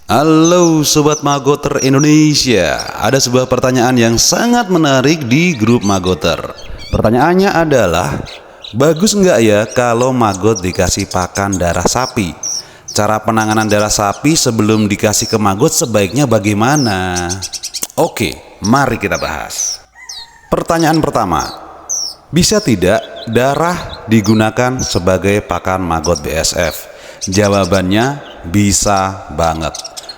Halo Sobat Magoter Indonesia, ada sebuah pertanyaan yang sangat menarik di grup Magoter. Pertanyaannya adalah, bagus nggak ya kalau magot dikasih pakan darah sapi? Cara penanganan darah sapi sebelum dikasih ke magot sebaiknya bagaimana? Oke, mari kita bahas. Pertanyaan pertama, bisa tidak darah digunakan sebagai pakan magot BSF? Jawabannya bisa banget.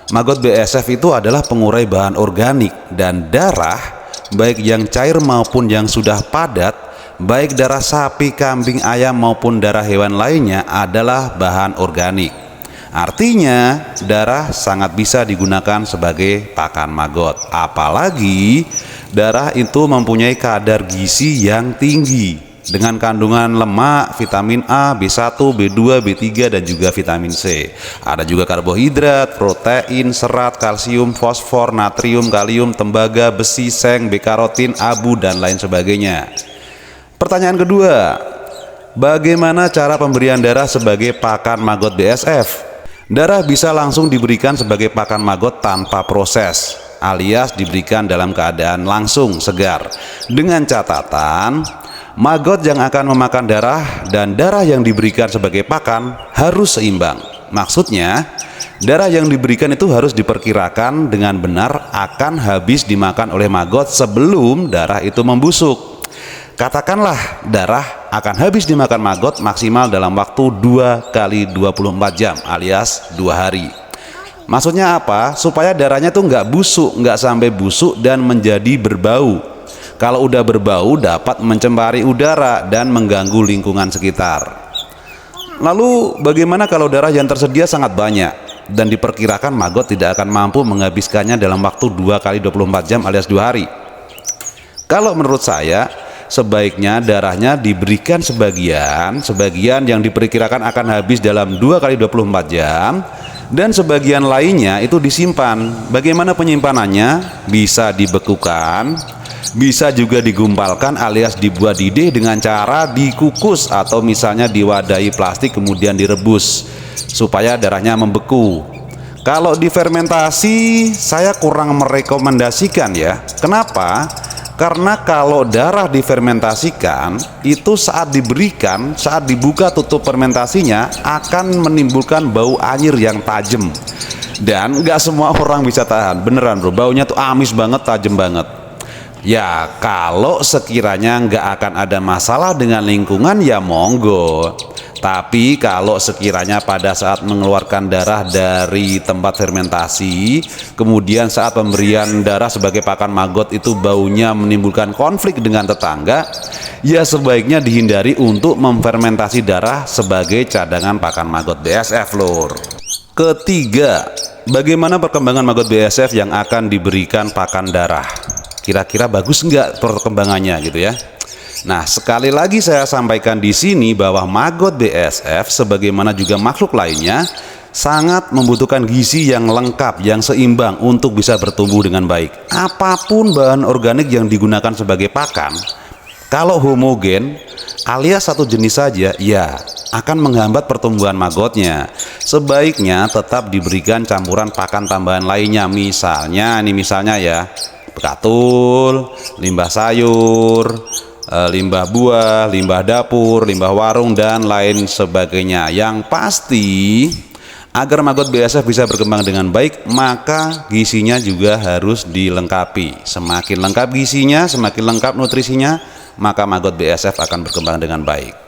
Magot BSF itu adalah pengurai bahan organik, dan darah baik yang cair maupun yang sudah padat, baik darah sapi, kambing, ayam maupun darah hewan lainnya adalah bahan organik. Artinya darah sangat bisa digunakan sebagai pakan magot. Apalagi darah itu mempunyai kadar gizi yang tinggi dengan kandungan lemak, vitamin A, B1, B2, B3 dan juga vitamin C. Ada juga karbohidrat, protein, serat, kalsium, fosfor, natrium, kalium, tembaga, besi, seng, beta-karotin, abu dan lain sebagainya. Pertanyaan kedua, bagaimana cara pemberian darah sebagai pakan magot BSF? Darah bisa langsung diberikan sebagai pakan magot tanpa proses, alias diberikan dalam keadaan langsung segar. Dengan catatan, magot yang akan memakan darah dan darah yang diberikan sebagai pakan harus seimbang. Maksudnya, darah yang diberikan itu harus diperkirakan dengan benar akan habis dimakan oleh magot sebelum darah itu membusuk. Katakanlah darah akan habis dimakan magot maksimal dalam waktu 2 kali 24 jam alias 2 hari. Maksudnya apa? Supaya darahnya tuh nggak busuk, nggak sampai busuk dan menjadi berbau. Kalau udah berbau dapat mencemari udara dan mengganggu lingkungan sekitar. Lalu bagaimana kalau darah yang tersedia sangat banyak dan diperkirakan magot tidak akan mampu menghabiskannya dalam waktu 2 kali 24 jam alias 2 hari? Kalau menurut saya, sebaiknya darahnya diberikan sebagian yang diperkirakan akan habis dalam 2 kali 24 jam dan sebagian lainnya itu disimpan. Bagaimana penyimpanannya? Bisa dibekukan, bisa juga digumpalkan alias dibuat didih dengan cara dikukus atau misalnya diwadahi plastik kemudian direbus supaya darahnya membeku. Kalau difermentasi saya kurang merekomendasikan ya. Kenapa? Karena kalau darah difermentasikan itu saat diberikan, saat dibuka tutup fermentasinya akan menimbulkan bau anyir yang tajam. Dan nggak semua orang bisa tahan, beneran bro, baunya tuh amis banget, tajam banget. Ya kalau sekiranya nggak akan ada masalah dengan lingkungan ya monggo. Tapi kalau sekiranya pada saat mengeluarkan darah dari tempat fermentasi, kemudian saat pemberian darah sebagai pakan magot itu baunya menimbulkan konflik dengan tetangga, ya sebaiknya dihindari untuk memfermentasi darah sebagai cadangan pakan magot BSF lur. Ketiga, bagaimana perkembangan magot BSF yang akan diberikan pakan darah? Kira-kira bagus nggak perkembangannya gitu ya? Nah, sekali lagi saya sampaikan di sini bahwa magot BSF sebagaimana juga makhluk lainnya sangat membutuhkan gizi yang lengkap, yang seimbang untuk bisa bertumbuh dengan baik. Apapun bahan organik yang digunakan sebagai pakan, kalau homogen alias satu jenis saja, ya akan menghambat pertumbuhan magotnya. Sebaiknya tetap diberikan campuran pakan tambahan lainnya, misalnya ya, bekatul, limbah sayur, limbah buah, limbah dapur, limbah warung dan lain sebagainya. Yang pasti agar magot BSF bisa berkembang dengan baik, maka gizinya juga harus dilengkapi. Semakin lengkap gizinya, semakin lengkap nutrisinya, maka magot BSF akan berkembang dengan baik.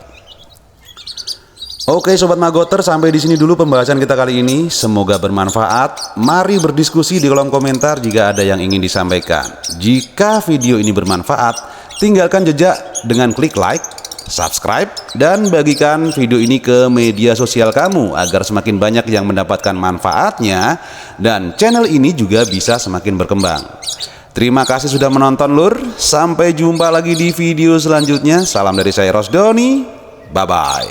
Oke sobat magoter, sampai di sini dulu pembahasan kita kali ini. Semoga bermanfaat. Mari berdiskusi di kolom komentar jika ada yang ingin disampaikan. Jika video ini bermanfaat, tinggalkan jejak dengan klik like, subscribe, dan bagikan video ini ke media sosial kamu agar semakin banyak yang mendapatkan manfaatnya dan channel ini juga bisa semakin berkembang. Terima kasih sudah menonton lur. Sampai jumpa lagi di video selanjutnya. Salam dari saya Rosdoni. Bye bye.